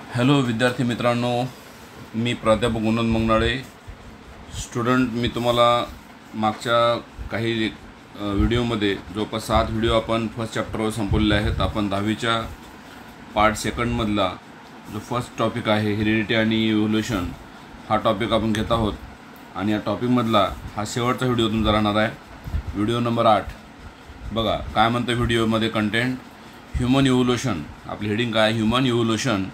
Hello विद्यार्थी मित्रांनो, मी प्राध्यापक उन्नत मंगनाळे स्टुडंट। मी तुम्हाला मागच्या काही व्हिडिओमध्ये जवळपास 7 व्हिडिओ आपण फर्स्ट चॅप्टरवर संपवलेले आहेत। आपण 10वीच्या पार्ट सेकंडमधला जो फर्स्ट टॉपिक आहे हेरिडिटी आणि इव्होल्यूशन हा टॉपिक आपण घेत आहोत आणि या टॉपिकमधला हा शेवटचा व्हिडिओ तुमचा राहणार आहे, व्हिडिओ नंबर 8। बघा काय म्हणतं व्हिडिओमध्ये कंटेंट। ह्यूमन इव्होल्यूशन, आपली हेडिंग काय, human evolution,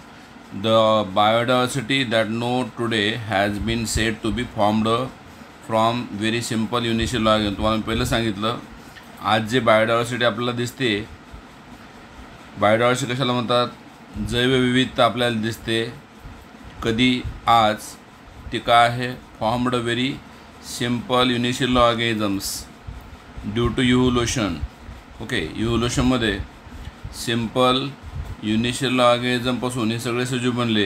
the biodiversity that know today has been said to be formed from very simple initial organism। तुम्हाला पहिलं सांगितलं, आज जे बायोडायव्हर्सिटी आपल्याला दिसते, बायोडायव्हर्सिटी कशाला म्हणतात, जैवविविधता आपल्याला दिसते कधी, आज ती काय आहे, formed very simple initial organisms due to evolution. Okay, इव्होल्यूशनमध्ये सिम्पल युनिशियल ऑर्गॅनिझमपासून हे सगळे सजीव बनले।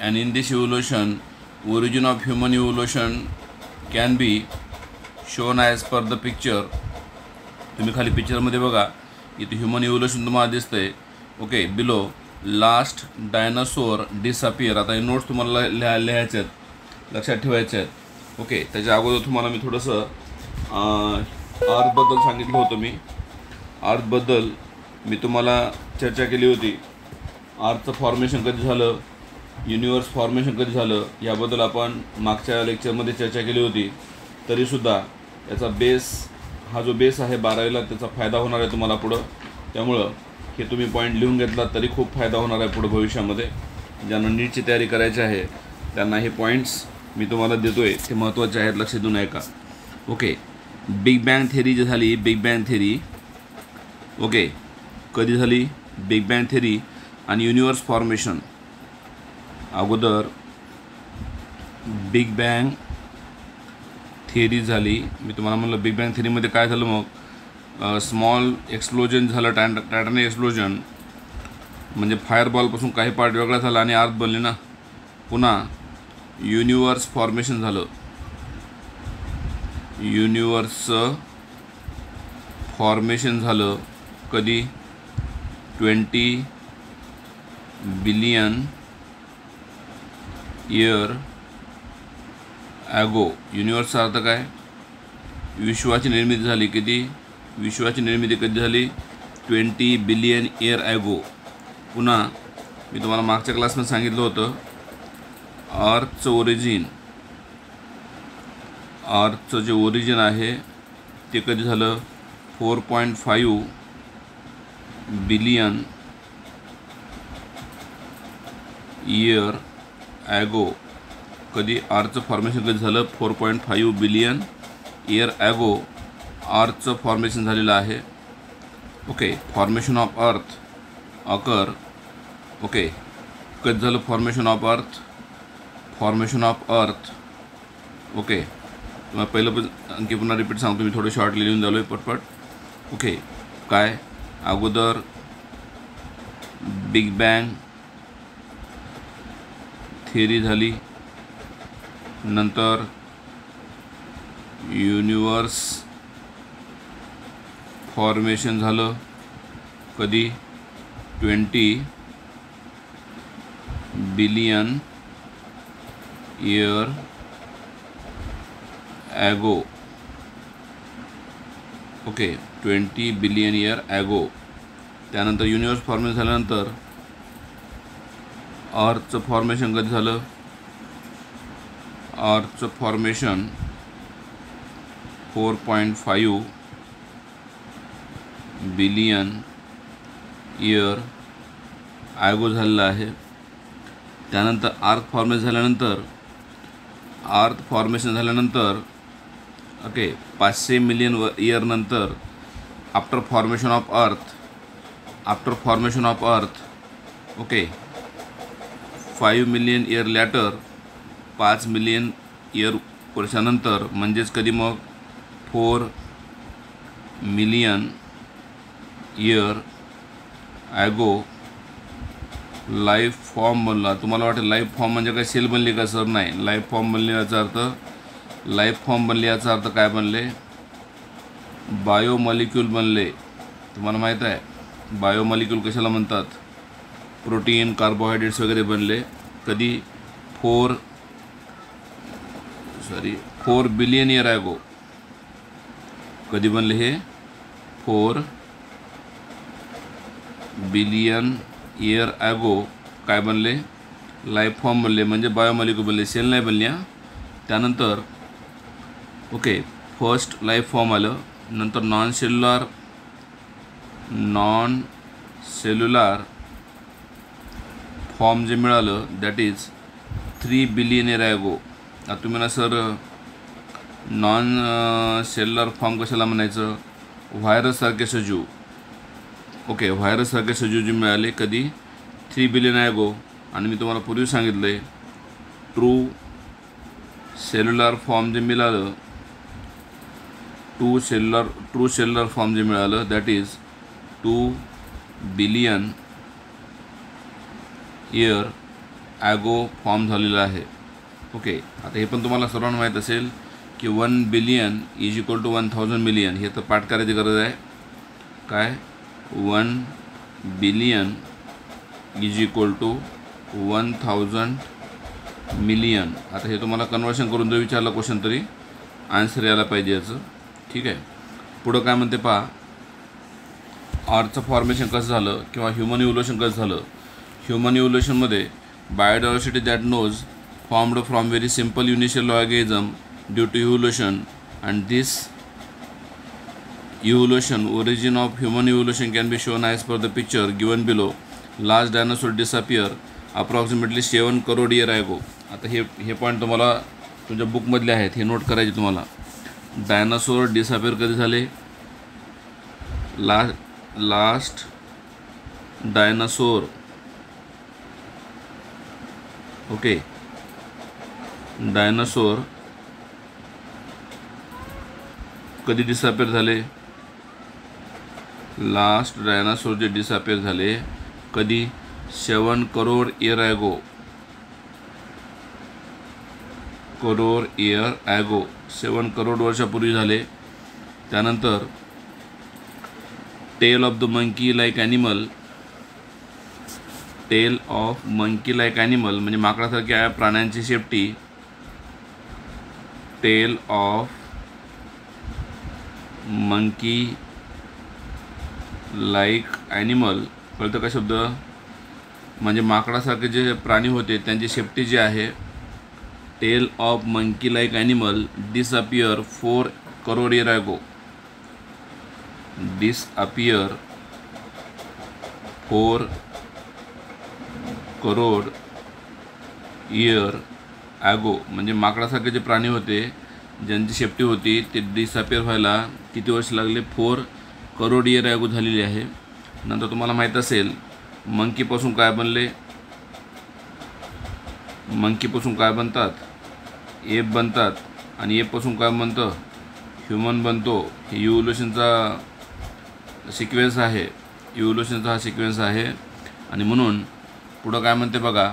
And in this evolution origin of human evolution can be shown as per the picture. तुम्ही खाली पिक्चरमध्ये बघा, इथे ह्यूमन इव्होल्यूशन तुम्हाला दिसतंय। Okay, below last dinosaur disappear. आता हे नोट्स तुम्हाला लिहायचे आहेत, लक्षात ठेवायचे आहेत। ओके, त्याच्या अगोदर तुम्हाला मी थोडंसं अर्थबद्दल सांगितलं होतं। मी अर्थबद्दल मी तुम्हाला चर्चा केली होती। अर्थचं फॉर्मेशन कधी झालं, युनिवर्स फॉर्मेशन कधी झालं, याबद्दल आपण मागच्या लेक्चरमध्ये चर्चा केली होती। तरीसुद्धा याचा बेस, हा जो बेस आहे 12वीला, त्याचा फायदा होणार आहे तुम्हाला पुढं। त्यामुळं हे तुम्ही पॉईंट लिहून घेतलात तरी खूप फायदा होणार आहे पुढं भविष्यामध्ये। ज्यांना नीटची तयारी करायची आहे त्यांना हे पॉईंट्स मी तुम्हाला देतो आहे, ते महत्त्वाचे आहेत, लक्ष देऊन ऐका। ओके, बिग बँग थेरी जी झाली, बिग बँग थेरी, ओके, कधी झाली, बिग बँग थेरी आणि युनिवर्स फॉर्मेशन। अगोदर बिग बँग थेरी झाली। मी तुम्हाला म्हणलं बिग बँग थेरीमध्ये काय झालं, मग स्मॉल एक्सप्लोजन झालं, टायटॅनिक एक्सप्लोजन, म्हणजे फायरबॉलपासून काही पार्ट वेगळा झाला आणि अर्थ बनली ना। पुन्हा युनिवर्स फॉर्मेशन झालं, युनिवर्सचं फॉर्मेशन झालं कधी, 20 बिलियन इयर ॲगो। युनिवर्सचा अर्थ काय, विश्वाची निर्मिती झाली किती, विश्वाची निर्मिती कधी झाली, 20 बिलियन इयर ॲगो। पुन्हा मी तुम्हाला मागच्या क्लासमध्ये सांगितलं होतं, अर्थचं ओरिजिन, अर्थचं जे ओरिजिन आहे ते कधी झालं, 4.5 बिलियन इयर ॲगो। कधी, अर्थचं फॉर्मेशन कधी झालं, 4.5 बिलियन इयर ॲगो अर्थचं फॉर्मेशन झालेलं आहे। ओके, फॉर्मेशन ऑफ अर्थ अकर, ओके, कधी झालं फॉर्मेशन ऑफ अर्थ, फॉर्मेशन ऑफ अर्थ। ओके, तुम्हाला पहिलं पण आणखी पुन्हा रिपीट सांगतो, मी थोडं शॉर्टली लिहून झालो आहे पटपट। ओके, काय, अगोदर बिग बँग थेरी झाली, नंतर युनिवर्स फॉर्मेशन झालं कधी, 20 billion year ago. Okay, 20 billion year ago. त्यानंतर युनिवर्स फॉर्मेशन झाल्यानंतर अर्थचं फॉर्मेशन कधी झालं, अर्थचं फॉर्मेशन 4.5 बिलियन इयर ॲगो झालेलं आहे। त्यानंतर अर्थ फॉर्मेशन झाल्यानंतर, अर्थ फॉर्मेशन झाल्यानंतर ओके 500 मिलियन इयर नंतर, after formation of earth, after formation of earth, okay 5 million year later, 5 million year वर्षानंतर, म्हणजेच कधी मग 4 million year ago life form बनला। तुम्हाला वाटेल लाईफ फॉर्म म्हणजे काय, सेल बनली का, सर नाही, लाईफ फॉर्म बनले याचा अर्थ, लाईफ फॉर्म बनले याचा अर्थ काय बनले, बायोमॉलिक्यूल बनले। तुम्हाला माहीत आहे बायोमॉलिक्यूल कशाला म्हणतात, प्रोटीन कार्बोहायड्रेट्स वगैरे बनले कधी 4 बिलियन इयर ॲगो. कधी बनले हे 4 बिलियन इयर ॲगो काय बनले लाईफ फॉर्म बनले म्हणजे बायोमॉलिक्यूल बनले, सेल नाही बनल्या. त्यानंतर ओके फर्स्ट लाईफ फॉर्म आलं, नंतर नॉन सेल्युलर फॉर्म जे मिळालं that is 3 billion year ago. आता तुम्ही ना सर नॉन सेल्युलर फॉर्म कशाला म्हणायचं, व्हायरससारखे सजीव. ओके व्हायरससारखे सजीव जे मिळाले कधी 3 बिलियन ॲगो. आणि मी तुम्हाला पूर्वी सांगितलं आहे ट्रू सेल्युलर फॉर्म जे मिळालं ट्रू सेल्युलर फॉर्म जे मिळालं that is 2 billion year ago form झालेला आहे. ओके आता हे पण तुम्हाला सर्वांना माहीत असेल की 1 billion is equal to 1000 million. हे तर पाठ करायची गरज आहे. काय 1 billion is equal to 1000 million. आता हे तुम्हाला कन्वर्शन करून जर विचारलं क्वेश्चन तरी आन्सर यायला पाहिजे याचं. ठीक आहे. पुढं काय म्हणते पहा, आर्थचं फॉर्मेशन कसं झालं किंवा ह्युमन इव्होल्युशन कसं झालं. ह्युमन इव्होल्युशनमध्ये biodiversity that knows formed from very simple unicellular organism due to evolution and this evolution origin of human evolution can be shown as per the picture given below. Large dinosaur disappear approximately 7 crore year ago. आता हे point तुम्हाला तुमच्या बुकमधले आहेत, हे note करायचे तुम्हाला. Dinosaur disappear कधी झाले, लास्ट डायनासोर ओके डायनासोर कधी डिसअपिअर झाले, लास्ट डायनासोर जे डिसअपिअर झाले कधी 7 करोड इयर ॲगो. 7 करोड वर्षापूर्वी झाले. त्यानंतर tail of monkey like animal म्हणजे माकडासारख्या प्राण्यांची शेपटी. Tail of monkey like animal कळतं का शब्द, म्हणजे माकडासारखे जे प्राणी होते त्यांची शेपटी जी आहे tail of monkey like animal disappear 4 crore year ago. Disappear 4 crore year ago म्हणजे माकडासारखे जे प्राणी होते ज्यांची शेपटी होती ते डिसअपिअर व्हायला किती वर्ष लागले, 4 करोड इयर ॲगो झालेली आहे. नंतर तुम्हाला माहीत असेल मंकीपासून काय बनले, मंकीपासून काय बनतात, एप बनतात आणि एपपासून काय बनतं, ह्युमन बनतो. हे इव्होल्युशनचा सिक्वेन्स आहे, इव्होल्युशनचा हा सिक्वेन्स आहे. आणि म्हणून पुढं काय म्हणते बघा,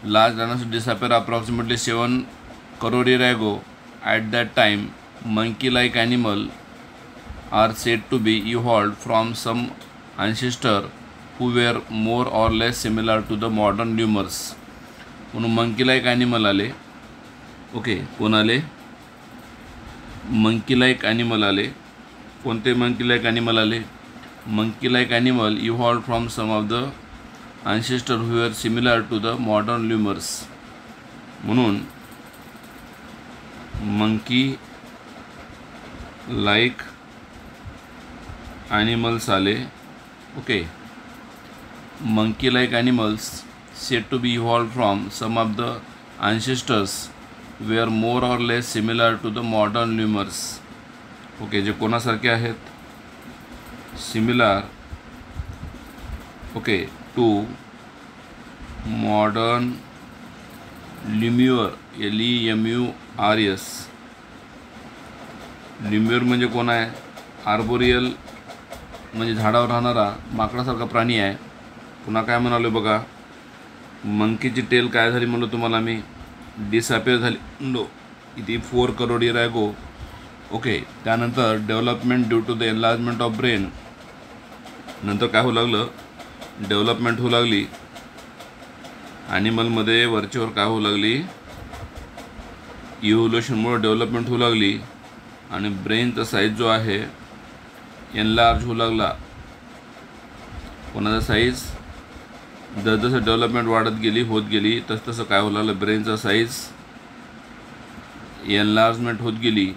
large dinosaur disappear approximately 7 crore year ago. At that time monkey like animal are said to be evolved from some ancestor who were more or less similar to the modern lemurs. म्हणून monkey like animal आले. Okay कोण आले, monkey like animal आले. कोणते monkey like animal आले, monkey like animal evolve from some of the ancestor who were similar to the modern lemurs. म्हणून monkey like animals आले. Okay monkey like animals said to be evolved from some of the ancestors were more or less similar to the modern lemurs. Okay जे कोणासारखे आहेत, similar okay to modern lemur, LEMURS. Lemur म्हणजे कोण आहे, arboreal म्हणजे झाडावर राहणारा माकडासारखा प्राणी आहे. पुन्हा काय म्हणालो बघा, मंकीची टेल काय झाली म्हणलो तुम्हाला मी, डिसअपिअर झाली म्हणलो किती 4 करोड इयर ॲगो. ओके त्यानंतर development due to the enlargement of brain. नंतर काय होऊ लागलं, डेव्हलपमेंट होऊ लागली ॲनिमलमध्ये वरचेवर काय होऊ लागली, इव्होल्युशनमुळे डेव्हलपमेंट होऊ लागली आणि ब्रेनचा साईज जो आहे एनलार्ज होऊ लागला. कोणाचा साईज जसजसं डेव्हलपमेंट वाढत गेली होत गेली तसं काय होऊ लागलं, ब्रेनचा साईज एनलार्जमेंट होत गेली.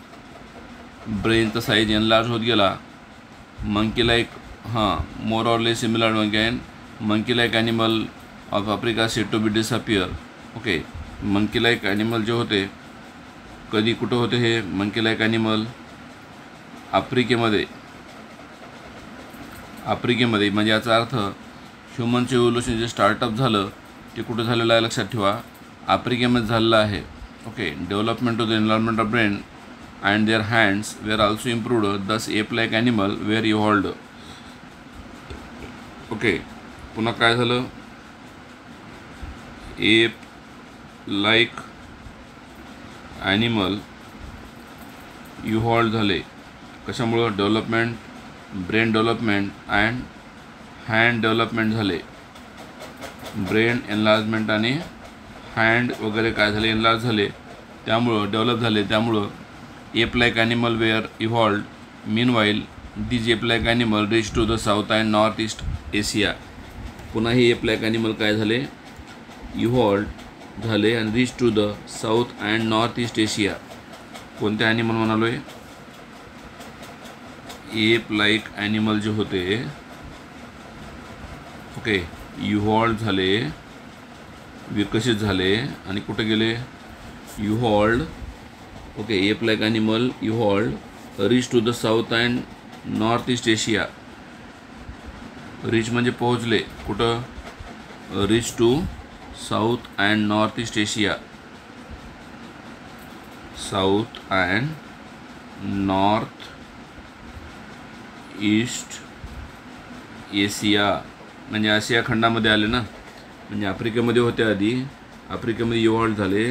ब्रेनचा साईज एनलार्ज होत गेला. Monkey like more or less similar again monkey like animal of Africa said to be disappear. Okay, monkey like animal जे होते कधी कुठं होते हे मंकी लाईक ॲनिमल, आफ्रिकेमध्ये म्हणजे याचा अर्थ ह्युमनचं इव्होल्युशन जे स्टार्टअप झालं ते कुठं झालेलं आहे लक्षात ठेवा, आफ्रिकेमध्ये झालेलं आहे. Okay, development of the environment of brain and their hands were also improved, thus ape like animal were evolved. Okay, पुन्हा काय झालं, एप लाईक ॲनिमल इव्हॉल्व झाले. कशामुळं, development, brain development and hand development झाले. ब्रेन एनलार्जमेंट आणि hand वगैरे काय झाले, एनलार्ज झाले, त्यामुळं डेव्हलप झाले. त्यामुळं ape like animal were evolved. Meanwhile these ape like animal reach to the south and north east Asia. पुन्हा हे एप लाईक ॲनिमल काय झाले, इव्हॉल्व्ड झाले आणि reach to the south and north east Asia. कोणते animal म्हणालो आहे, app like animal जे होते. ओके, इव्हॉल्व्ड झाले, विकसित झाले आणि कुठे गेले, evolved. Okay, ape like animal evolved reach to the south and north east Asia. Reach म्हणजे पोहोचले, कुठं, reach to south and north east Asia. South and north east Asia म्हणजे आशिया खंडामध्ये आले ना, म्हणजे आफ्रिकेमध्ये होते आधी, आफ्रिकेमध्ये इव्हॉल्व्ड झाले,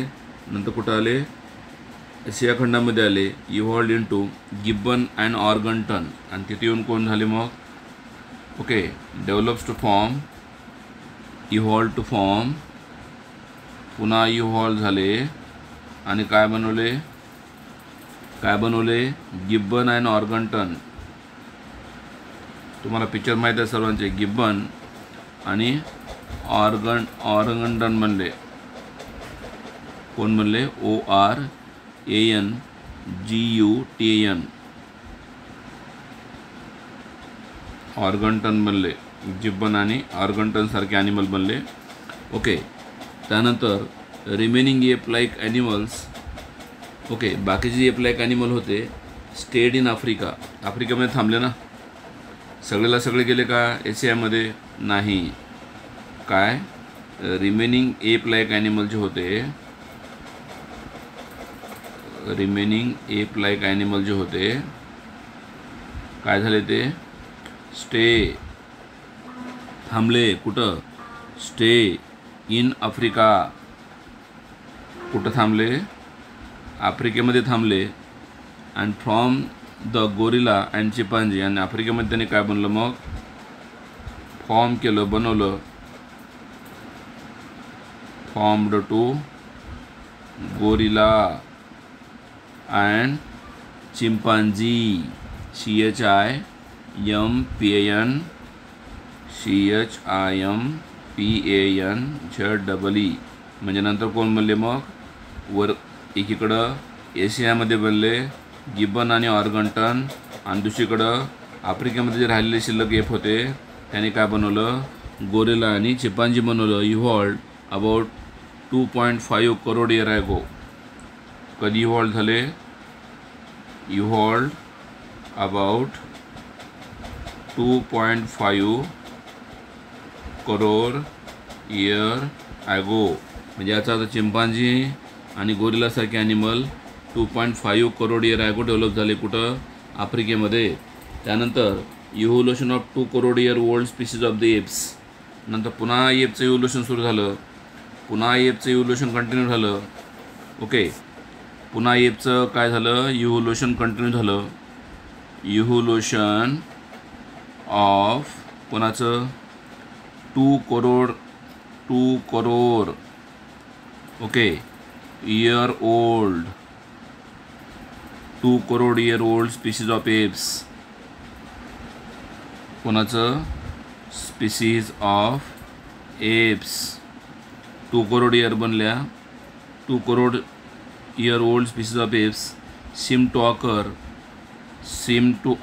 नंतर कुठं आले, आशिया खंडामध्ये आले, evolved in to gibbon and orangutan आणि तिथे येऊन कोण झाले मग. Okay, develops to form, evolve to form, पुन्हा इव्हॉल्व झाले आणि काय बनवले, गिब्बन अँड ऑर्गनटन. तुम्हाला पिक्चर माहीत आहे सर्वांचे, गिब्बन आणि ऑर्गनटन बनले. कोण बनले, ORANGUTAN, ऑर्गनटन बनले. गिब्बन आणि ऑर्गनटन सारखे ॲनिमल बनले. ओके, त्यानंतर remaining app like animals. Okay, बाकीचे जे एप लाईक ॲनिमल होते स्टेड इन आफ्रिका, आफ्रिकेमध्ये थांबले ना, सगळेला सगळे गेले का एशियामध्ये, नाही. काय, रिमेनिंग एप लाईक ॲनिमल जे होते, रिमेनिंग एप लाईक ॲनिमल जे होते काय झाले, ते स्टे, थांबले. कुठं, स्टे इन आफ्रिका. कुठं थांबले, आफ्रिकेमध्ये थांबले. And from the gorilla and chimpanzee, आणि आफ्रिकेमध्ये त्यांनी काय बनलं मग, फॉर्म केलं, बनवलं, formed to gorilla and chimpanzee, CHIMPANZEE. म्हणजे नंतर कोण बनले मग, वर एकीकडं एशियामध्ये बनले गिब्बन आणि ऑर्गनटन, आणि दुसरीकडं आफ्रिकेमध्ये जे राहिलेले शिल्लक एप होते त्याने काय बनवलं, गोरिला आणि चिंपांझी बनवलं. Evolved about 2.5 crore year ago. कधी इव्हॉल्व झाले, evolved about 2.5 crore year ago. म्हणजे याचा अर्थ चिंपांझी आणि गोरिलासारखे animal 2.5 crore year ago develop झाले. कुठं, आफ्रिकेमध्ये. त्यानंतर evolution of 2 crore year old species of the apes. नंतर पुन्हा एपचं इव्होल्युशन सुरू झालं, पुन्हा एपचं इव्होल्युशन कंटिन्यू झालं. ओके, पुन्हा एपचं काय झालं, इव्होल्युशन कंटिन्यू झालं. इव्होल्युशन ऑफ कोणाचं, 2 crore 2 crore okay year old 2 crore year old species of apes कोणाचं species of apps 2 crore year बनल्या 2 crore year old species of apes seem to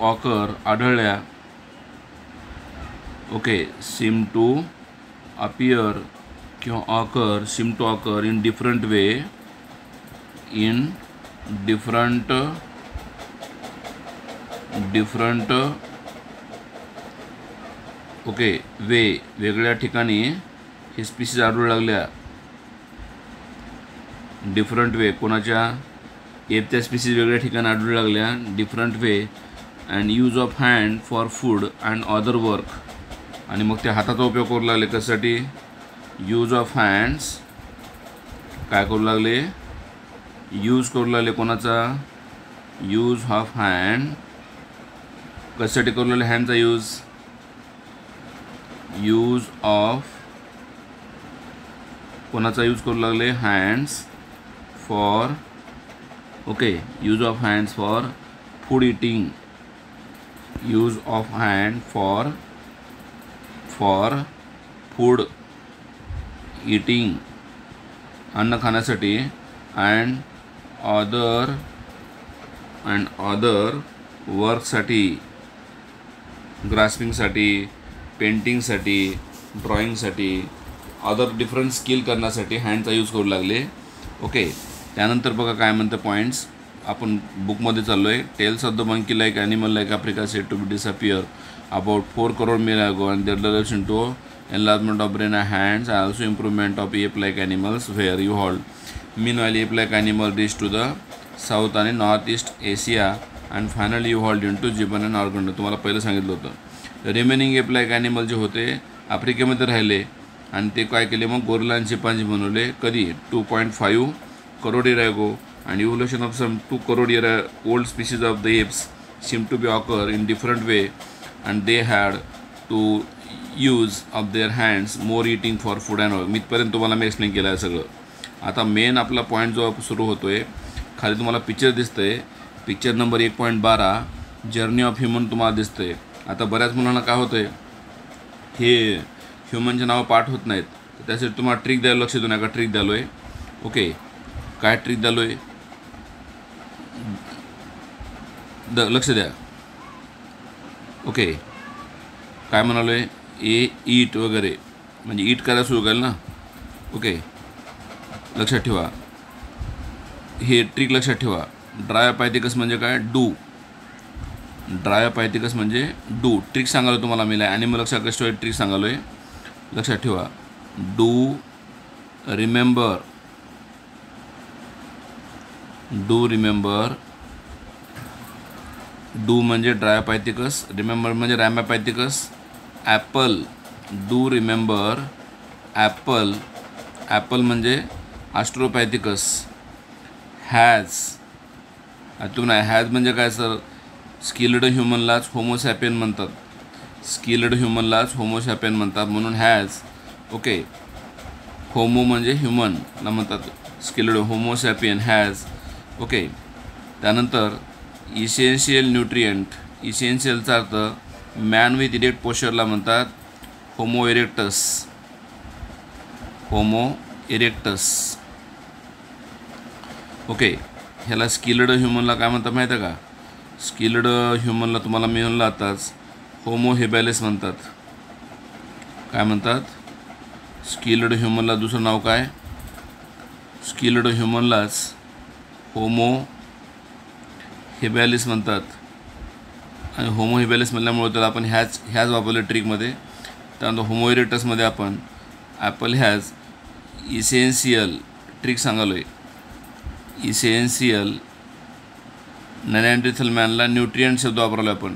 occur आढळल्या ओके seem to appear किंवा occur seem to occur in different okay वेगळ्या ठिकाणी हे species आढळू लागल्या different वे कोणाच्या एपच्या स्पीसीज वेगळ्या ठिकाणी आढळू लागल्या different way and use of hand for food and other work आणि मग ते हाताचा उपयोग करू लागले कशासाठी यूज ऑफ हँड्स काय करू लागले यूज करू लागले कोणाचा यूज ऑफ हँड कशासाठी करू लागले हँडचा यूज ऑफ कोणाचा यूज करू लागले hands for okay use of hands for food eating use of hand for food eating अन्न खाण्यासाठी अँड अदर वर्कसाठी ग्रास्पिंगसाठी पेंटिंगसाठी ड्रॉइंगसाठी अदर डिफरंट स्किल करण्यासाठी हँडचा यूज करू लागले ओके त्यानंतर बघा काय म्हणतं पॉईंट्स आपण बुकमध्ये चाललो आहे tales of the monkey like animal like Africa said to be disappear about 4 crore years ago and their development into enlargement of brain and hands and also improvement of ape-like animals where you hold. Meanwhile, ape-like animal reached to the South and Northeast Asia and finally evolved into gibbon and organ. तुम्हाला पहिलं सांगितलं होतं remaining app-like animal जे होते आफ्रिकेमध्ये राहिले आणि ते काय केले मग गोरिला आणि चिंपांझी बनवले कधी 2.5 crore years ago and evolution of some 2 crore year old species of the apes seem to be occur in different way and they had to use of their hands more eating for food and all इथपर्यंत तुम्हाला मी explain केलं आहे सगळं आता main आपला point जो सुरू होतो आहे खाली तुम्हाला पिक्चर दिसतं आहे picture number 1.12 journey of human तुम्हाला दिसतं आहे आता बऱ्याच मुलांना काय होतं आहे हे ह्युमनचे नावं पाठ होत नाहीत त्यासाठी तुम्हाला ट्रिक द्यायला लक्ष देऊ नका ट्रिक द्यालो आहे ओके काय ट्रिक द्यालो आहे लक्ष द्या ओके काय म्हणालो आहे ईट वगैरे म्हणजे ईट करायला सुरू करेल ना ओके लक्षात ठेवा हे ट्रिक लक्षात ठेवा ड्रायोपायथिकस म्हणजे काय डू ड्रायोपायथिकस म्हणजे डू ट्रिक सांगालो तुम्हाला मी ॲनिमल लक्षात कष्ट ट्रिक सांगालो आहे लक्षात ठेवा डू रिमेंबर डू म्हणजे ड्रायोपायथिकस रिमेंबर म्हणजे रॅमॅपायथिकस ॲपल डू रिमेंबर ॲपल म्हणजे ॲस्ट्रोपॅथिकस हॅज तुम्ही हॅज म्हणजे काय सर स्किल्ड ह्युमनलाच होमोसॅपियन म्हणतात म्हणून हॅज ओके होमो म्हणजे ह्युमनला म्हणतात स्किल्ड होमोसॅपियन हॅज ओके त्यानंतर इसेन्शियल न्यूट्रियंट इसेन्शियलचा अर्थ मॅन विथ इरेक्ट पोश्चरला म्हणतात होमो इरेक्टस ओके ह्याला स्किल्ड ह्युमनला काय म्हणतात माहीत आहे का स्किल्ड ह्युमनला तुम्हाला मी म्हणलं आताच होमो हेबॅलिस म्हणतात काय म्हणतात स्किल्ड ह्युमनला दुसरं नाव काय स्किल्ड ह्युमनलाच होमो हेबॅलिस म्हणतात आणि होमो हेबॅलिस म्हणल्यामुळे तर आपण ह्याच वापरले ट्रिकमध्ये त्यानंतर होमो इरेक्टसमध्ये आपण ॲपल हॅज इसेन्शियल ट्रिक सांगालो आहे इसेन्शियल नॅनॅन्ड्रिथल मॅनला न्यूट्रियंट शब्द वापरला आपण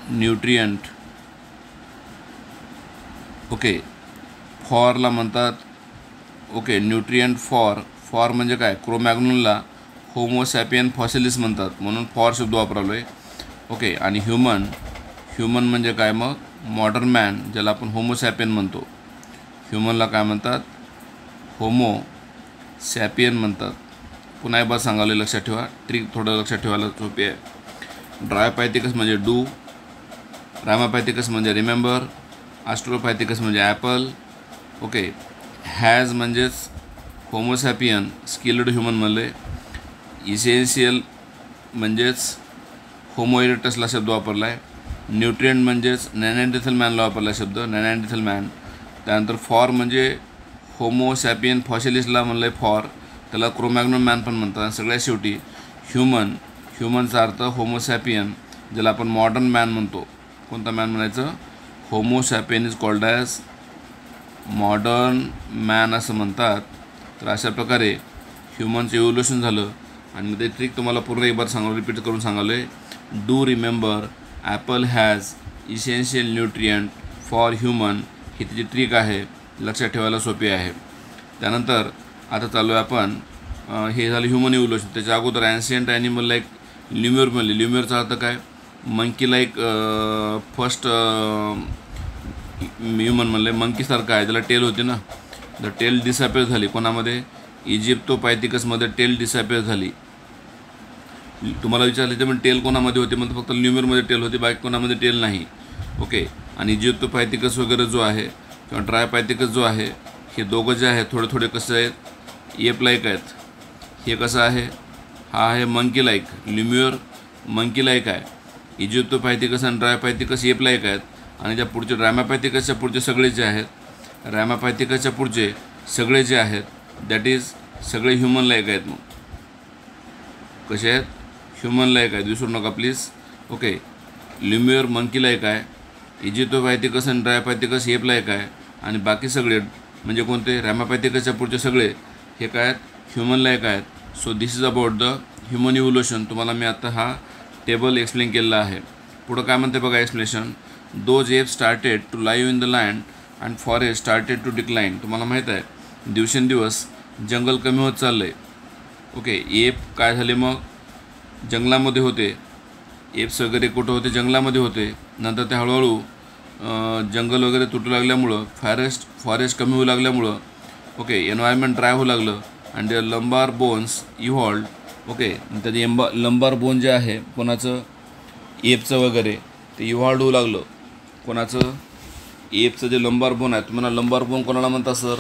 न्यूट्रियंट ओके फॉरला म्हणतात ओके न्यूट्रियंट फॉर म्हणजे काय क्रोमॅग्नोनला होमोसॅपियन फॉसिलिस म्हणतात म्हणून फॉर शब्द वापरलो आहे ओके आणि ह्युमन म्हणजे काय मग मॉडर्न मॅन ज्याला आपण होमोसॅपियन म्हणतो ह्युमनला काय म्हणतात? होमो सॅपियन म्हणतात. पुन्हा एकदा सांगावले, लक्षात ठेवा. ट्रिक थोडं लक्षात ठेवायला सोपी आहे. ड्रायोपॅथिकस म्हणजे डू, रामापॅथिकस म्हणजे रिमेंबर, ॲस्ट्रोपॅथिकस म्हणजे ॲपल. ओके. हॅज म्हणजेच होमोसॅपियन स्किल्ड ह्युमनमध्ये. इसेन्शियल म्हणजेच होमो इरेक्टसला शब्द वापरला आहे. न्यूट्रिएंट म्हणजेच नॅनँडेथल मॅनला वापरला शब्द, नॅनँडेथल मॅन. त्यानंतर फॉर म्हणजे होमोसॅपियन फॉसिलिसला म्हणलं आहे फॉर, त्याला क्रोमॅग्नोन मॅन पण म्हणतात. आणि सगळ्यात शेवटी ह्युमनचा अर्थ होमोसॅपियन, ज्याला आपण मॉडर्न मॅन म्हणतो. कोणता मॅन म्हणायचं? Homo sapien is called as modern man असं म्हणतात. तर अशा प्रकारे ह्युमनचं इव्होल्युशन झालं. आणि ते ट्रिक तुम्हाला पूर्ण एक बार रिपीट करून सांगालो आहे. Do remember apple has essential nutrient for human, ही तिची ट्रिक आहे, लक्षात ठेवायला सोपी आहे. त्यानंतर आता चालू आहे आपण, हे झालं ह्युमन इव्होल्युशन. त्याच्या अगोदर ॲन्शियंट ॲनिमल लाईक ल्युमियर म्हणले. ल्युमियरचा अर्थ काय? मंकी लाईक फर्स्ट ह्युमन म्हणले. मंकीसारखं आहे, त्याला टेल होती ना. द टेल डिसअपिअर झाली. कोणामध्ये? इजिप्तोपॅथिकसमध्ये टेल डिसअपिअर झाली. तुम्हाला विचारले ते पण टेल कोणामध्ये होते? म्हणजे फक्त ल्युमियरमध्ये टेल होती, बाकी कोणामध्ये टेल नाही. ओके. आणि इजिप्तोपॅथिकस वगैरे जो आहे किंवा ड्रायोपॅथिकस जो आहे, हे दोघं जे आहेत थोडे थोडे कसं आहेत? एप लाईक आहेत. हे कसं आहे? हा आहे मंकी लाईक. ल्युमियर मंकी लाईक आहे. इजिप्तोपॅथिकस आणि ड्रायोपॅथिकस एप लाईक आहेत. आणि त्या पुढचे रॅमापॅथिकसच्या पुढचे सगळे जे आहेत, रॅमापॅथिकसच्या पुढचे सगळे जे आहेत दॅट इज सगळे ह्युमन लाईक आहेत. मग कसे आहेत? ह्युमन लाईक आहेत, विसरू नका प्लीज. ओके. ल्युमियर मंकी लाईक आहे, इजिप्तोपॅथिकस आणि ड्रायोपॅथिकस एप लाईक आहे, आणि बाकी सगळे म्हणजे कोणते? रॅमापॅथिकसच्या पुढचे सगळे हे काय आहेत? ह्युमन लाईक आहेत. So this is about the human evolution. तुम्हाला मी आता हा टेबल एक्सप्लेन केलेला आहे. पुढं काय म्हणते बघा explanation. Those ape started to live in the land and forest started to decline. तुम्हाला माहीत आहे दिवसेंदिवस जंगल कमी होत चाललं आहे. ओके. एप काय झाले? मग जंगलामध्ये होते. एप्स वगैरे कुठं होते? जंगलामध्ये होते. नंतर ते हळूहळू जंगल वगैरे तुटू लागल्यामुळं फॉरेस्ट कमी होऊ लागल्यामुळं ओके एन्व्हायरमेंट ड्राय होऊ लागलं. And the lumbar bones evolved. Okay. त्याचे लंबार बोन जे आहे कोणाचं? एपचं वगैरे, ते इव्हॉल्ड होऊ लागलं. कोणाचं? एपचं जे लंबार बोन आहे. तुम्हाला लंबार बोन कोणाला म्हणतात सर?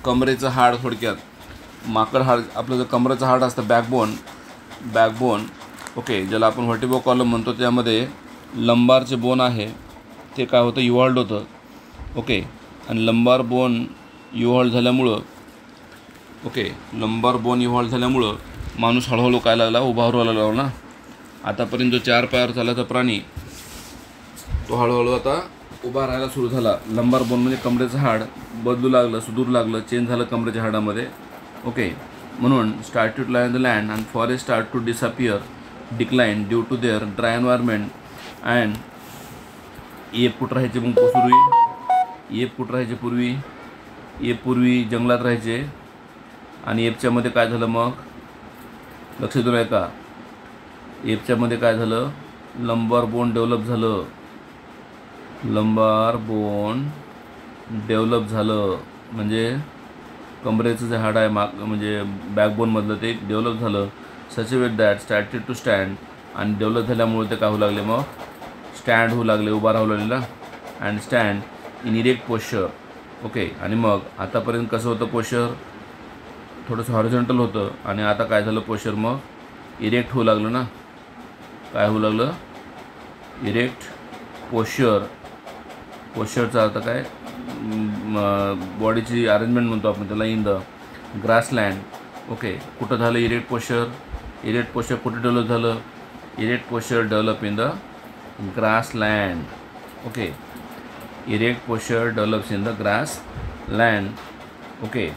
कमरेचं हाड. थोडक्यात माकड हाड, आपलं जर कमरेचं हाड असतं बॅकबोन. ओके. ज्याला आपण व्हर्टिब्रो कॉलम म्हणतो, त्यामध्ये लंबारचे बोन आहे ते काय होतं? इव्हॉल्ड होतं. ओके. आणि लंबार बोन इव्हॉल्ड झाल्यामुळं माणूस हळूहळू काय लागला? उभा राहायला लागला ना. आतापर्यंत जो 4 पायावर चालायचा प्राणी तो हळूहळू आता उभा राहायला सुरू झाला. लंबार बोन म्हणजे कमरेचं हाड बदलू लागलं, सुधरू लागलं, चेंज झालं कमरेच्या हाडामध्ये. ओके. म्हणून start to lie in the land and forest start to disappear decline due to their dry environment. And ape कुठं राहायचे? मग पूर्वी जंगलात राहायचे. आणि एपच्यामध्ये काय झालं? मग लक्ष देऊ नये का? एपच्यामध्ये काय झालं? लंबार बोन डेव्हलप झालं. म्हणजे कमरेचं जे हाड आहे म्हणजे बॅकबोनमधलं ते डेव्हलप झालं. Such way that started to stand. आणि डेव्हलप झाल्यामुळे ते काय होऊ लागले? मग स्टँड होऊ लागले, उभा राहू लागले ना. And stand in erect posture. Okay. आणि मग आतापर्यंत कसं होतं पोश्चर? थोडंसं हॉरिझॉन्टल होतं. आणि आता काय झालं? पोश्चर मग इरेक्ट होऊ लागलं ना. काय होऊ लागलं? इरेक्ट पोश्चरचा अर्थ काय? बॉडीची अरेंजमेंट म्हणतो आपण त्याला. In the grassland. ओके. कुठं झालं इरेक्ट पोश्चर? कुठे डेव्हलप झालं? Erect posture develop in the grassland. Okay. Erect posture develops in the grassland. Okay.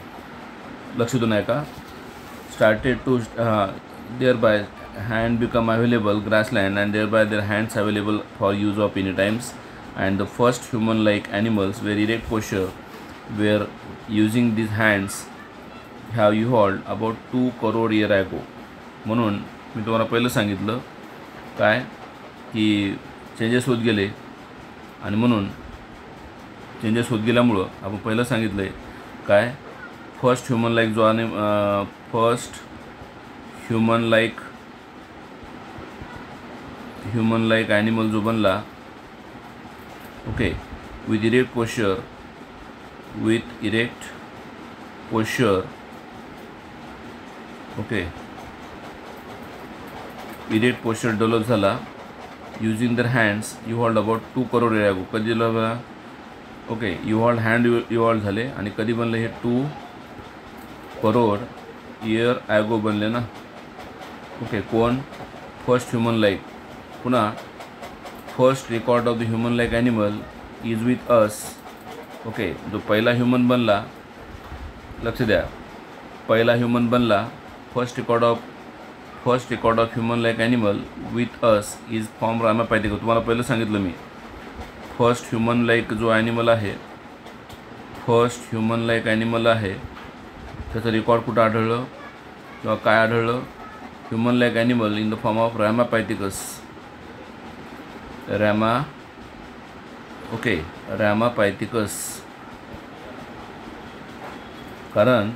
लक्ष देऊ नये का? Started to there by hand become available grassland and thereby their hands available for use of any times. And the first human like animals were erect posture were using these hands have evolved about 2 crore year ago. म्हणून मी तुम्हाला पहिलं सांगितलं काय की changes होत गेले. आणि म्हणून चेंजेस होत गेल्यामुळं आपण पहिलं सांगितलं आहे काय, फर्स्ट ह्युमन लाईक जो फर्स्ट ह्युमन लाईक ॲनिमल जो बनला, okay, with erect posture, okay, erect posture develop झाला using their hands evolved about 2 crore year ago. कधी झालं, ओके, हँड इव्हॉल्ड झाले आणि कधी बनले हे 2 करोड इयर ॲगो बनले ना. ओके, कोण, फर्स्ट ह्युमन लाईक. पुन्हा first record of the human like animal is with us. Okay, जो पहिला ह्युमन बनला, लक्ष द्या, पहिला ह्युमन बनला, first record of human like animal with us is from Ramapithecus. तुम्हाला पहिलं सांगितलं मी, फर्स्ट ह्युमन लाईक जो ॲनिमल आहे, फर्स्ट ह्युमन लाईक ॲनिमल आहे, त्याचं रेकॉर्ड कुठं आढळलं किंवा काय आढळलं, human like animal in the form of Ramapithecus. रामापॅथिकस. कारण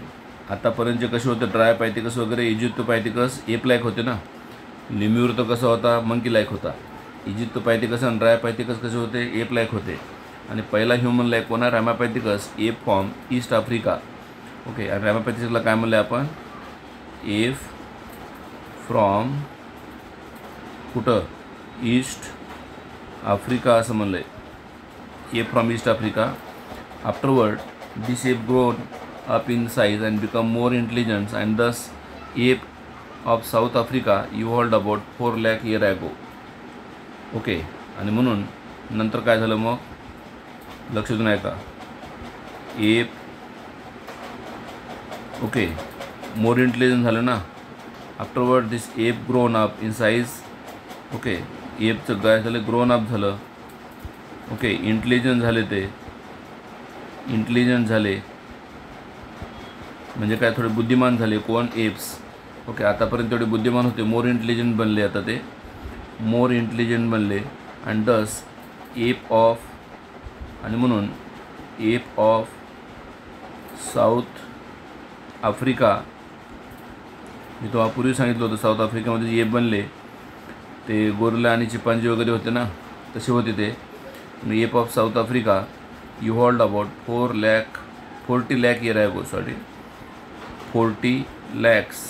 आतापर्यंतचे कसे होते, ट्रायपॅथिकस वगैरे, इजिप्तोपॅथिकस एप लाईक होते ना. लिम्यूर तर कसा होता, मंकी लाईक होता. इजिप्तोपॅथिकस आणि ट्रायपॅथिकस कसे होते, एप लाईक होते. आणि पहिला ह्युमन लाईक कोणा, Ramapithecus, ape from east Africa. Okay, आणि रामापॅथिकसला काय म्हणलं आपण, एप फ्रॉम कुठं, ईस्ट आफ्रिका असं म्हणलं आहे, ape from east Africa. Afterward this ape grown up in size and become more intelligent, and thus ape of South Africa evolved about 4 lakh year ago. Okay, आणि म्हणून नंतर काय झालं मग, लक्ष देऊन ऐका, एप, ओके, मोर इंटेलिजंट झालं ना. Afterward this ape grown up in size. Okay, एपचं काय झालं, ग्रोन अप झालं. ओके, इंटेलिजंट झाले म्हणजे काय, थोडे बुद्धिमान झाले. कोण, एप्स. ओके, आतापर्यंत थोडे बुद्धिमान होते, मोर इंटेलिजंट बनले. आता ते मोर इंटेलिजंट बनले. अँड दस एप ऑफ, आणि म्हणून एप ऑफ साऊथ आफ्रिका, मी तुम्हाला पूर्वी सांगितलं होतं, साऊथ आफ्रिकेमध्ये एप बनले ते गोरिल्ला आणि चिंपांजी वगैरे होते ना, तसे होते ते. App of south Africa evolved about 40 lakh year ago, 40 lakhs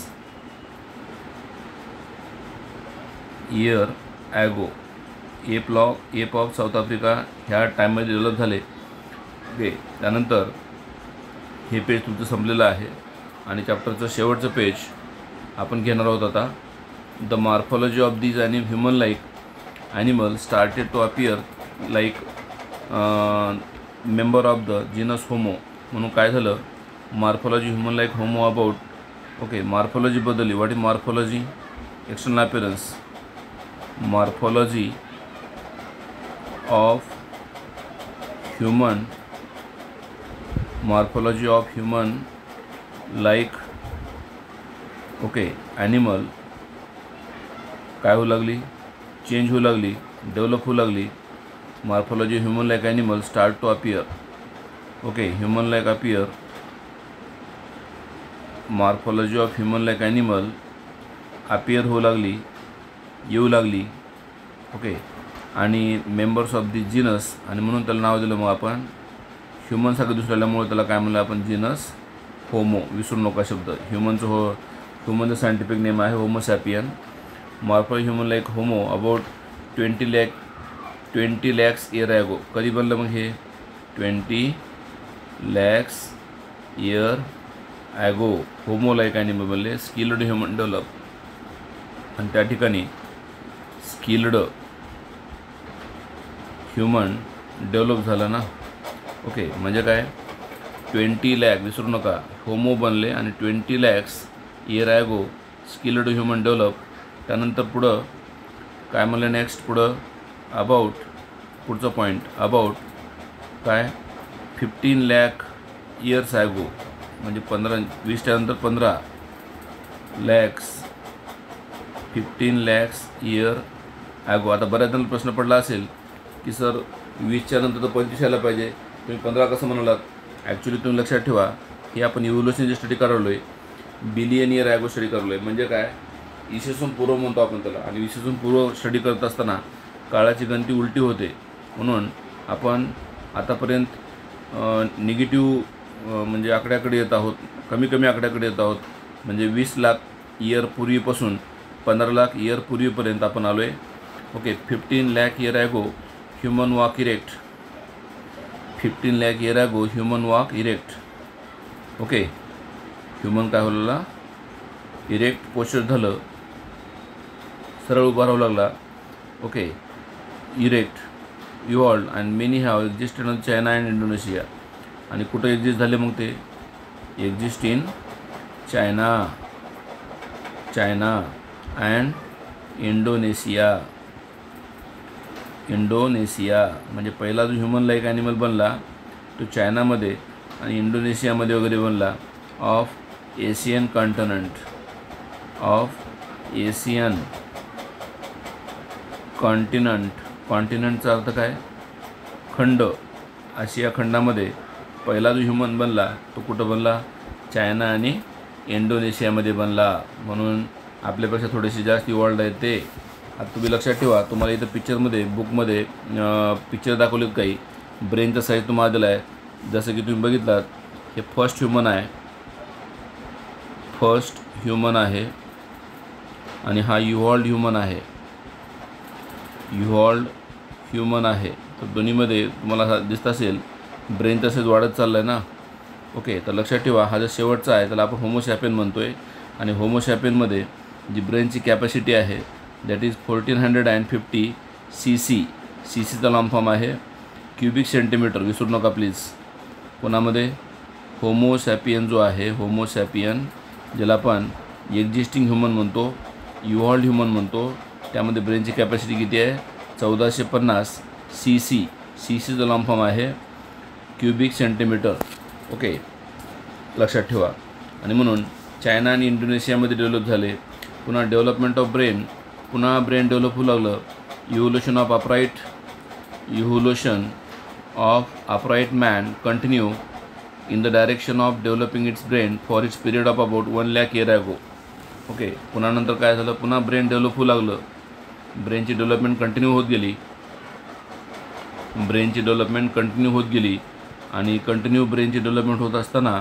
year ago. App of south Africa ह्या टाईममध्ये डेव्हलप झाले. ओके, त्यानंतर हे पेज तुमचं संपलेलं आहे आणि चॅप्टरचं शेवटचं पेज आपण घेणार आहोत आता. The morphology of these human like animal started to appear like member of the genus homo. म्हणून काय झालं, morphology human like homo about. Okay, morphology बदलली. What is morphology, external appearance. Morphology of human like, okay, animal काय होऊ लागली, change होऊ लागली, develop होऊ लागली. Morphology human like animal start to appear. Okay, human like appear, morphology of human like animal appear होऊ लागली, येऊ लागली. ओके, आणि मेंबर्स ऑफ दी जीनस, आणि म्हणून त्याला नाव दिलं मग आपण, ह्युमनसारखं दिसल्यामुळे त्याला काय म्हणलं आपण, जीनस होमो. विसरू नका शब्द, ह्युमनचं सायंटिफिक नेम आहे homo sapien. Morphology human like homo about 20 lakhs year ago. कधी बनलं मग हे, 20 lakhs year ago. Homo like animal बनले, स्किल्ड ह्युमन डेव्हलप. आणि त्या ठिकाणी स्किल्ड ह्युमन डेव्हलप झालं ना. ओके, म्हणजे काय, 20 lakh, विसरू नका, होमो बनले आणि 20 lakhs year ago skilled human develop. त्यानंतर पुढं काय म्हणलं, नेक्स्ट पुढं अबाउट, पुढचा पॉईंट अबाउट काय, 15 lakh इयर्स ॲगो, म्हणजे 20 त्यानंतर 15 lakhs, 15 lakhs इयर ॲगो. आता बऱ्याच जणांना प्रश्न पडला असेल की सर 20च्या नंतर तर 25 यायला पाहिजे, तुम्ही 15 कसं म्हणालात? ॲक्च्युली तुम्ही लक्षात ठेवा, हे आपण इव्होल्युशनची स्टडी करालो आहे, बिलियन इयर ॲगो स्टडी करलो आहे. म्हणजे काय, इसवीसन पूर्व म्हणतो आपण त्याला. आणि इसवीसन पूर्व स्टडी करत असताना काळाची गणती उलटी होते, म्हणून आपण आतापर्यंत निगेटिव्ह म्हणजे आकड्याकडे येत आहोत, कमी आकड्याकडे येत आहोत. म्हणजे 20 लाख इयर पूर्वीपासून 15 लाख इयर पूर्वीपर्यंत आपण आलो आहे. Okay, 15 lakh year ago human walk erect. 15 lakh year ago human walk erect. Okay, human काय होलेला, इरेक्ट पोस्चर झालं, सरळ उभा राहू लागला. Okay, erect evolved and many have existed in China and Indonesia. आणि कुठं एक्झिस्ट झाले मग ते? Exist in China and Indonesia. म्हणजे पहिला जो ह्युमन लाईक ॲनिमल बनला तो चायनामध्ये आणि इंडोनेशियामध्ये वगैरे बनला. Of Asian continent. कॉन्टिनेंटचा अर्थ काय? खंड. आशिया खंडामध्ये पहिला जो ह्युमन बनला तो कुठं बनला? चायना आणि इंडोनेशियामध्ये बनला. म्हणून आपल्यापेक्षा थोडेसे जास्त इव्हॉल्ड आहेत ते. आता तुम्ही लक्षात ठेवा, तुम्हाला इथं पिक्चरमध्ये बुकमध्ये पिक्चर दाखवलेत काही. ब्रेनचा साईज तुम्हाला दिला आहे. जसं की तुम्ही बघितलात, हे फर्स्ट ह्युमन आहे आणि हा इव्हॉल्ड ह्युमन आहे. तर दोन्हीमध्ये तुम्हाला दिसत असेल ब्रेनचा साईज वाढत चालला आहे ना. ओके, तर लक्षात ठेवा, हा जो शेवटचा आहे त्याला आपण होमोसॅपियन म्हणतो आहे. आणि होमोसॅपियनमध्ये जी ब्रेनची कॅपॅसिटी आहे दॅट इज 1450 CCचा लॉंग फॉर्म आहे, क्युबिक सेंटीमीटर. विसरू नका प्लीज. कोणामध्ये? होमोसॅपियन जो आहे, होमोसॅपियन ज्याला आपण एक्झिस्टिंग ह्युमन म्हणतो, इव्हॉल्ड ह्युमन म्हणतो, त्यामध्ये ब्रेनची कॅपॅसिटी किती आहे? 1450 CCचा लॉंग फॉर्म आहे, क्युबिक सेंटीमीटर. ओके, लक्षात ठेवा. आणि म्हणून चायना आणि इंडोनेशियामध्ये डेव्हलप झाले. पुन्हा डेव्हलपमेंट ऑफ ब्रेन, पुन्हा ब्रेन डेव्हलप होऊ लागलं. Evolution of upright man continue in the direction of developing it's brain for its period of about 1 lakh year ago. Okay, पुन्हा नंतर काय झालं? पुन्हा ब्रेन डेव्हलप होऊ लागलं. ब्रेनची डेव्हलपमेंट कंटिन्यू होत गेली. आणि कंटिन्यू ब्रेनची डेव्हलपमेंट होत असताना,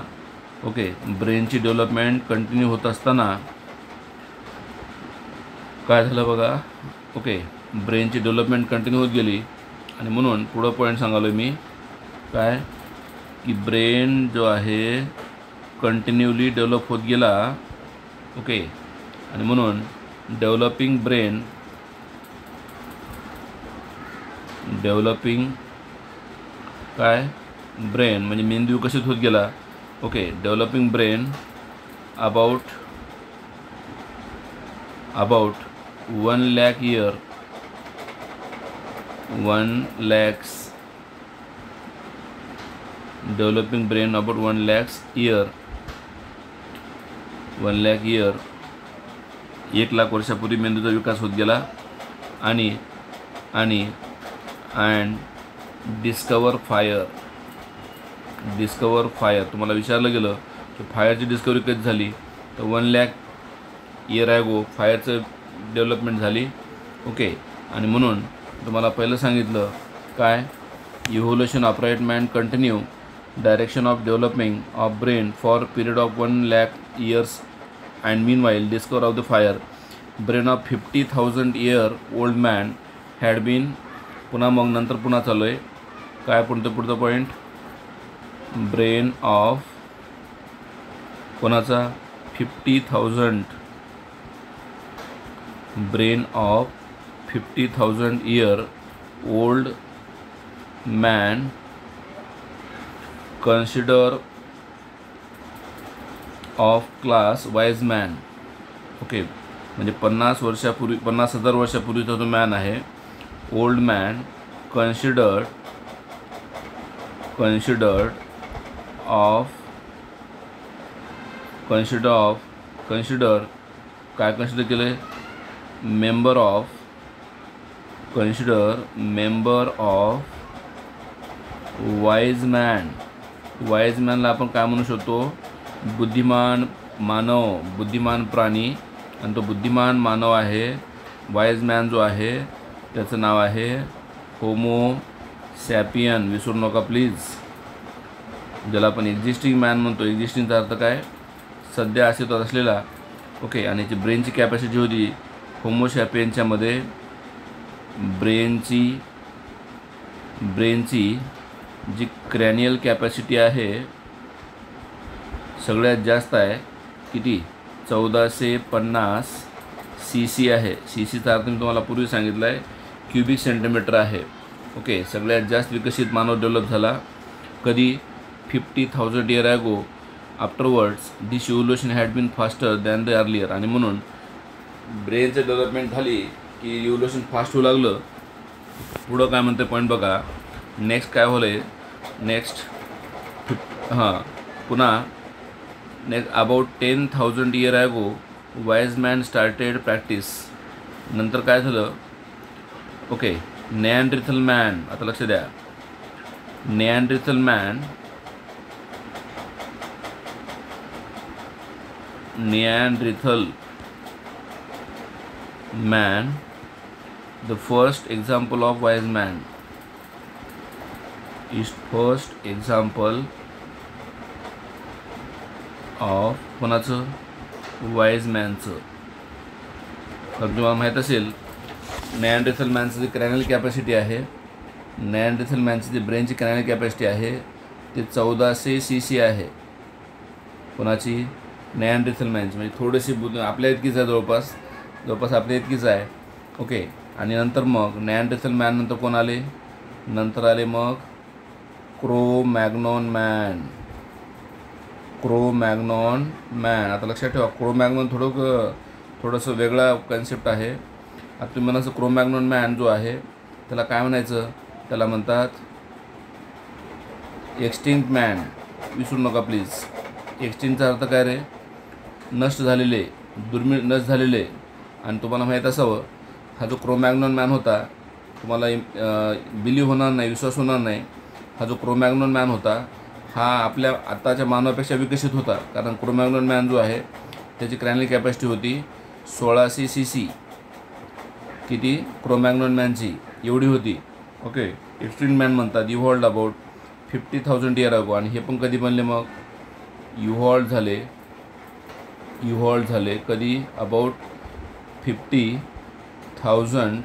ओके, ब्रेनची डेव्हलपमेंट कंटिन्यू होत असताना काय झालं बघा. ओके, ब्रेनची डेव्हलपमेंट कंटिन्यू होत गेली आणि म्हणून पुढं पॉईंट सांगालो मी काय, की ब्रेन जो आहे कंटिन्यूली डेव्हलप होत गेला. ओके, आणि म्हणून डेव्हलपिंग ब्रेन म्हणजे मेंदू विकसित होत गेला. Okay, developing brain about 1 lakh year, 1 lakh वर्षापूर्वी मेंदूचा विकास होत गेला. आणि अँड डिस्कवर फायर. तुम्हाला विचारलं गेलं की फायरची डिस्कवरी कधी झाली, तर 1 लाख इयर ॲगो फायरचं डेव्हलपमेंट झाली. ओके, आणि म्हणून तुम्हाला पहिलं सांगितलं काय, evolution upright man continue direction of developing of brain for period of 1 lakh years and meanwhile discover of the fire brain of 50,000 year old man had been. पुन्हा मग नंतर पुन्हा चालू आहे काय, पुढचा पॉईंट, ब्रेन ऑफ कोणाचा? 50,000. Brain of 50,000 year old man consider of class wise man. Okay, म्हणजे 50,000 वर्षापूर्वीचा जो मॅन आहे, ओल्ड मॅन कन्सिडर काय कन्सिडर केलं? मेंबर ऑफ वाईज मॅनला आपण काय म्हणू शकतो? बुद्धिमान मानव, बुद्धिमान प्राणी. आणि तो बुद्धिमान मानव आहे, वाईज मॅन जो आहे त्याचं नाव आहे होमो सॅपियन. विसरू नका प्लीज. ज्याला आपण एक्झिस्टिंग मॅन म्हणतो. एक्झिस्टिंगचा अर्थ काय? सध्या अस्तित्वात असलेला. ओके. आणि याची ब्रेनची कॅपॅसिटी होती होमो सॅपियनच्यामध्ये ब्रेनची जी क्रॅनियल कॅपॅसिटी आहे सगळ्यात जास्त आहे. किती? 1450 CC आहे. CCचा अर्थ मी तुम्हाला पूर्वी सांगितला आहे क्युबिक सेंटीमीटर आहे. ओके. सगळ्यात जास्त विकसित मानव डेव्हलप झाला कधी? 50,000 year ago. Afterwards this evolution had been faster than the earlier. आणि म्हणून ब्रेनचं डेव्हलपमेंट झाली की इव्होल्युशन फास्ट होऊ लागलं. पुढं काय म्हणते पॉईंट बघा. नेक्स्ट काय होलं आहे? पुन्हा next about 10,000 year ago wise man started practice. नंतर काय झालं? ओके. Neanderthal man. आता लक्ष द्या. Neanderthal man the first example of wise man is first example of कोणाचं? वाईज मॅनचं. तर तुम्हाला माहीत असेल निअँडरथल मॅनचं जे क्रॅनियल कॅपॅसिटी आहे, निअँडरथल मॅनची जी ब्रेनची क्रॅनियल कॅपॅसिटी आहे ते 1400 CC आहे. कोणाची? निअँडरथल मॅनची. म्हणजे थोडीशी आपल्या इतकीच आहे, जवळपास आपल्या इतकीच आहे. ओके. आणि नंतर मग निअँडरथल मॅन नंतर कोण आले? नंतर आले मग क्रो मॅग्नॉन मॅन. आता लक्षात ठेवा क्रो मॅग्नॉन थोडंसं वेगळा कन्सेप्ट आहे. आता तुम्ही म्हणायचं क्रो मॅग्नॉन मॅन जो आहे त्याला काय म्हणायचं? त्याला म्हणतात एक्सटिंक्ट मॅन. विसरू नका प्लीज. एक्सटिंक्टचा अर्थ काय रे? नष्ट झालेले, दुर्मिळ, नष्ट झालेले. आणि तुम्हाला माहीत असावं हा जो क्रो मॅग्नॉन मॅन होता, तुम्हाला बिलीव्ह होणार नाही, विश्वास होणार नाही. हा जो क्रो मॅग्नॉन मॅन होता हा आपल्या आत्ताच्या मानवापेक्षा विकसित होता. कारण क्रो मॅग्नॉन मॅन जो आहे त्याची क्रॅनियल कॅपॅसिटी होती 1600 CC. किती? क्रो मॅग्नॉन मॅनची एवढी होती. ओके. एक्सटिंक्ट मॅन म्हणतात इव्हॉल्ड अबाउट 50,000 year ago. आणि हे पण कधी बनले मग? इव्हॉल्ड झाले कधी? अबाउट 50,000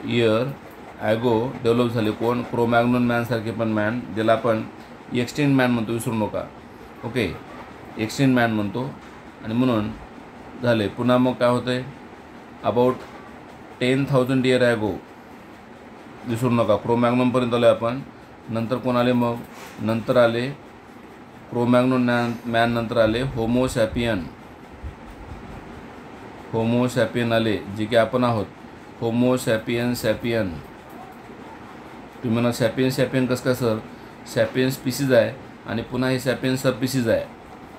year ago डेव्हलप झाले. कोण? क्रो मॅग्नॉन मॅनसारखे पण मॅन, ज्याला आपण एक्सटिंक्ट मॅन म्हणतो. विसरू नका. ओके. एक्सटिंक्ट मॅन म्हणतो. आणि म्हणून झाले. पुन्हा मग काय होतं आहे? About 10,000 year ago. विसरू नका. क्रो मॅग्नॉनपर्यंत आलो आपण. नंतर कोण आले मग? नंतर आले क्रो मॅग्नॉन मॅन. नंतर आले होमो सॅपियन आले, जे की आपण आहोत. Homo sapien. तुम्ही म्हणा सॅपियन कसं काय सर? सॅपियन स्पीसीज आहे आणि पुन्हा हे सॅपियन सब स्पीसीज आहे.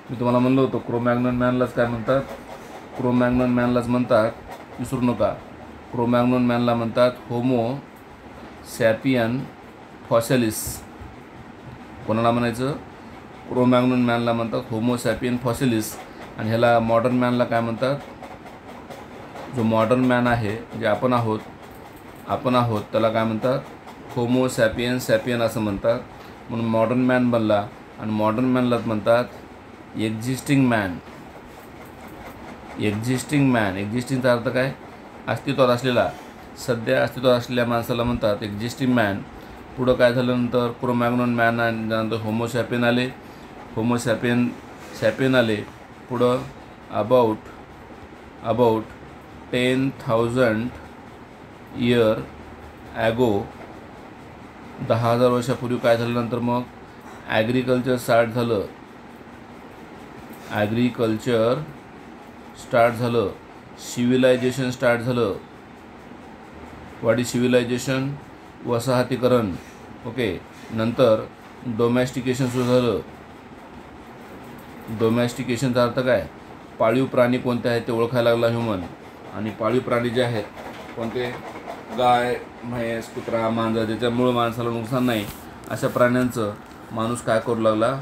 मी तुम्हाला म्हणलं होतं क्रो मॅग्नॉन मॅनलाच काय म्हणतात? क्रो मॅग्नॉन मॅनलाच म्हणतात. विसरू नका. क्रो मॅग्नॉन मॅनला म्हणतात होमो सॅपियन फॉसिलिस. कोणाला म्हणायचं? क्रो मॅग्नॉन मॅनला म्हणतात होमो सॅपियन फॉसिलिस. आणि ह्याला मॉडर्न मॅनला काय म्हणतात? जो मॉडर्न मॅन आहे, जे आपण आहोत त्याला काय म्हणतात? होमो सॅपियन असं म्हणतात. म्हणून मॉडर्न मॅन बनला. आणि मॉडर्न मॅनलाच म्हणतात एक्झिस्टिंग मॅन. एक्झिस्टिंगचा अर्थ काय? अस्तित्वात असलेला, सध्या अस्तित्वात असलेल्या माणसाला म्हणतात एक्झिस्टिंग मॅन. पुढं काय झालं? नंतर क्रो मॅग्नॉन मॅन आणि नंतर होमो सॅपियन आले. होमो सॅपियन आले. पुढं अबाउट 10,000 year ago 10,000 वर्षापूर्वी काय झालं? नंतर मग ॲग्रिकल्चर स्टार्ट झालं. सिव्हिलायझेशन स्टार्ट झालं. What is civilization? वसाहतीकरण. ओके. नंतर डोमॅस्टिकेशन सुरू झालं. डोमॅस्टिकेशनचा अर्थ काय? पाळीव प्राणी कोणते आहेत ते ओळखायला लागला ह्युमन. आणि पाळीव प्राणी जे आहेत कोणते? गाय, म्हैस, कुत्रा, मांजर ज्याच्यामुळं माणसाला नुकसान नाही अशा प्राण्यांचं माणूस काय करू लागला,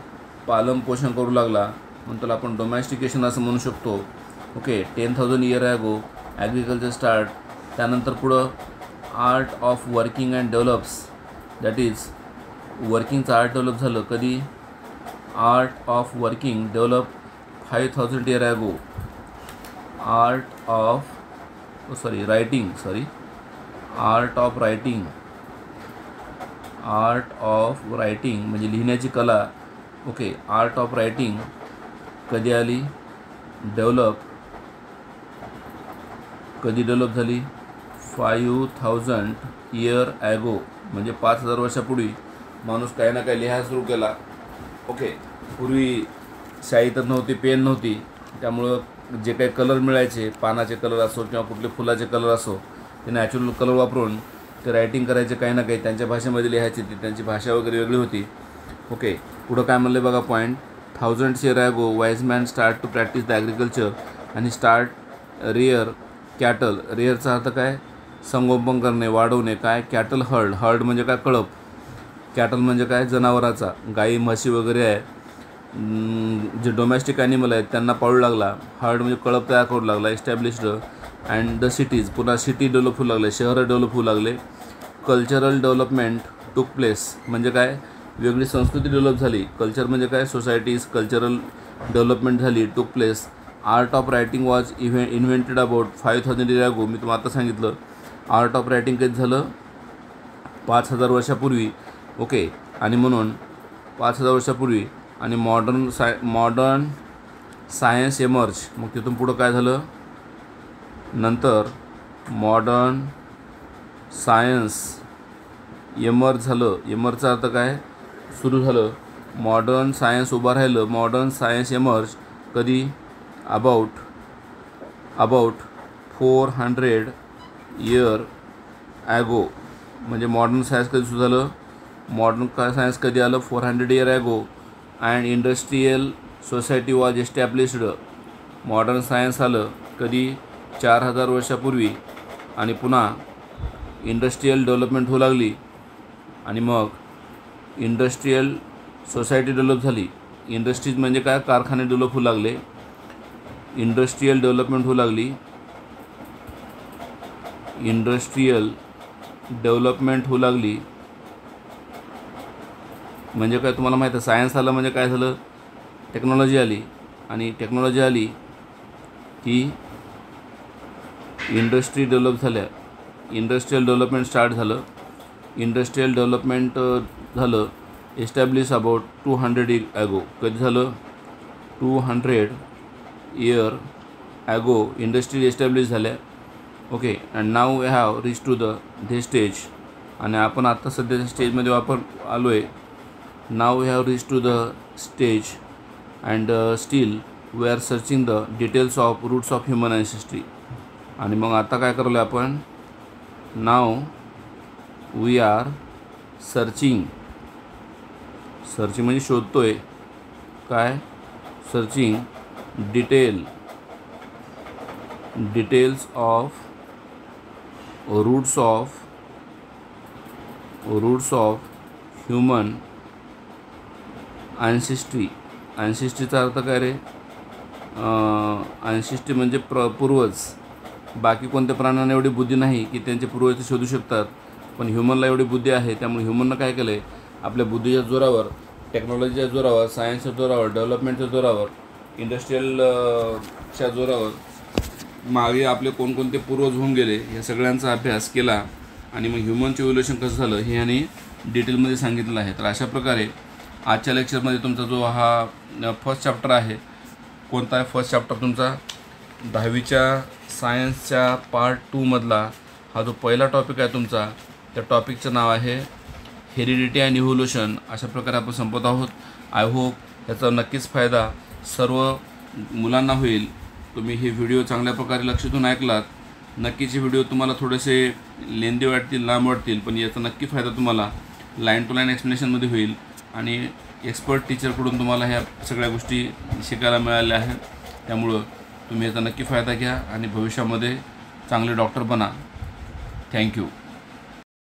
पालन पोषण करू लागला, म्हणून त्याला आपण डोमेस्टिकेशन असं म्हणू शकतो. Okay, 10,000 years ago agriculture start. त्यानंतर पुढं art of working and develops, that is वर्किंगचं आर्ट डेव्हलप झालं कधी, art of working develop 5,000 years ago. Art of writing म्हणजे लिहिण्याची कला. ओके, आर्ट ऑफ रायटिंग कधी आली, कधी डेव्हलप झाली, 5,000 years ॲगो म्हणजे 5,000 वर्षापूर्वी माणूस काही ना काही लिहायला सुरू केला. ओके, पूर्वी शाई तर नव्हती, पेन नव्हती, त्यामुळं जे काही कलर मिळायचे, पानाचे कलर असो किंवा कुठले फुलाचे कलर असो, ते नॅचरल कलर वापरून ते रायटिंग करायचे, काही ना काही त्यांच्या भाषेमध्ये लिहायचे. ती त्यांची भाषा वगैरे वेगळी होती. ओके, पुढं काय म्हणलं बघा point, 1,000 years ago wise man start to practice the agriculture आणि स्टार्ट रिअर कॅटल. रिअरचा अर्थ काय, संगोपन करणे, वाढवणे. काय, कॅटल हर्ड म्हणजे काय, कळप. कॅटल म्हणजे काय, जनावराचा, गाई म्हशी वगैरे आहे, जे डोमेस्टिक ॲनिमल आहेत त्यांना पाळू लागला. हर्ड म्हणजे कळप तयार करू लागला. एस्टॅब्लिश्ड अँड द सिटीज, पुन्हा सिटी डेव्हलप होऊ लागले, शहरं डेव्हलप होऊ लागले. कल्चरल डेव्हलपमेंट टूक प्लेस म्हणजे काय, वेगळी संस्कृती डेव्हलप झाली. कल्चर म्हणजे काय, सोसायटीज. कल्चरल डेव्हलपमेंट झाली, took place. Art of writing was invented about 5,000 years ago. मी तुम्हाला आता सांगितलं आर्ट ऑफ रायटिंग कधी झालं, 5,000 वर्षापूर्वी. ओके, आणि म्हणून 5,000 वर्षापूर्वी आणि मॉडर्न सायन्स एमर्ज. मग तिथून पुढं काय झालं, नंतर मॉडर्न सायन्स एमर्ज झालं. एमर्जचा अर्थ काय, सुरू झालं. मॉडर्न सायन्स उभं राहिलं. मॉडर्न सायन्स एमर्ज कधी, अबाउट 400 years ॲगो. म्हणजे मॉडर्न सायन्स कधी सुरू झालं, मॉडर्न सायन्स कधी आलं, 400 years ago. And industrial society was established. Modern science आलं कधी, 4,000 वर्षापूर्वी. आणि पुन्हा इंडस्ट्रियल डेव्हलपमेंट होऊ लागली आणि मग इंडस्ट्रियल सोसायटी डेव्हलप झाली. इंडस्ट्रीज म्हणजे काय, कारखाने डेव्हलप होऊ लागले. इंडस्ट्रियल डेव्हलपमेंट होऊ लागली. इंडस्ट्रियल डेव्हलपमेंट होऊ लागली म्हणजे काय, तुम्हाला माहीत आहे, सायन्स आलं म्हणजे काय झालं, टेक्नॉलॉजी आली. आणि टेक्नॉलॉजी आली की इंडस्ट्री डेव्हलप झाल्या. इंडस्ट्रियल डेव्हलपमेंट स्टार्ट झालं. इंडस्ट्रियल डेव्हलपमेंट झालं एस्टॅब्लिश अबाउट 200 years ॲगो. कधी झालं, 200 years ॲगो इंडस्ट्री एस्टॅब्लिश झाल्या. Okay, and now we have reach to the stage. आणि आपण आत्ता सध्याच्या स्टेजमध्ये आलो आहे. Now we have reach to the stage and still we are searching the details of roots of human ancestry. आणि मग आता काय करलो आहे आपण, नाव वी आर सर्चिंग म्हणजे शोधतोय. काय, searching details of roots of human ancestry. ॲन्सेस्ट्रीचा अर्थ काय रे, ॲन्सेस्ट्री म्हणजे पूर्वज. बाकी कोणत्या प्राण्यांना एवढी बुद्धी नाही की त्यांचे पूर्वज ते शोधू शकतात, पण ह्युमनला एवढी बुद्धी आहे. त्यामुळे ह्युमननं काय केलं आहे, आपल्या बुद्धीच्या जोरावर, टेक्नॉलॉजीच्या जोरावर, सायन्सच्या जोरावर, डेव्हलपमेंटच्या जोरावर, इंडस्ट्रियलच्या जोरावर मागे आपले कोणकोणते पूर्वज होऊन गेले या सगळ्यांचा अभ्यास केला. आणि मग ह्युमनचं इव्होल्युशन कसं झालं हे यांनी डिटेलमध्ये सांगितलं आहे. तर अशा प्रकारे आजच्या लेक्चरमध्ये तुमचा जो हा फर्स्ट चॅप्टर आहे, कोणता आहे फर्स्ट चॅप्टर तुमचा, 10वीच्या सायन्सच्या पार्ट 2 मधला हा जो पहिला टॉपिक आहे तुमचा, त्या टॉपिकचं नाव आहे हेरिडिटी अँड इव्होल्युशन. अशा प्रकारे आपण संपत आहोत. आय होप याचा नक्कीच फायदा सर्व मुलांना होईल. तुम्ही हे व्हिडिओ चांगल्या प्रकारे लक्षातून ऐकलात. नक्कीच हे व्हिडिओ तुम्हाला थोडेसे लेंदी वाटतील, लांब वाटतील, पण याचा नक्की फायदा तुम्हाला लाईन टू लाईन एक्सप्लेनेशनमध्ये होईल. आणि एक्सपर्ट टीचरकडून तुम्हाला ह्या सगळ्या गोष्टी शिकायला मिळाल्या आहेत. त्यामुळं तुम्ही याचा नक्की फायदा घ्या आणि भविष्यामध्ये चांगले डॉक्टर बना. थँक्यू.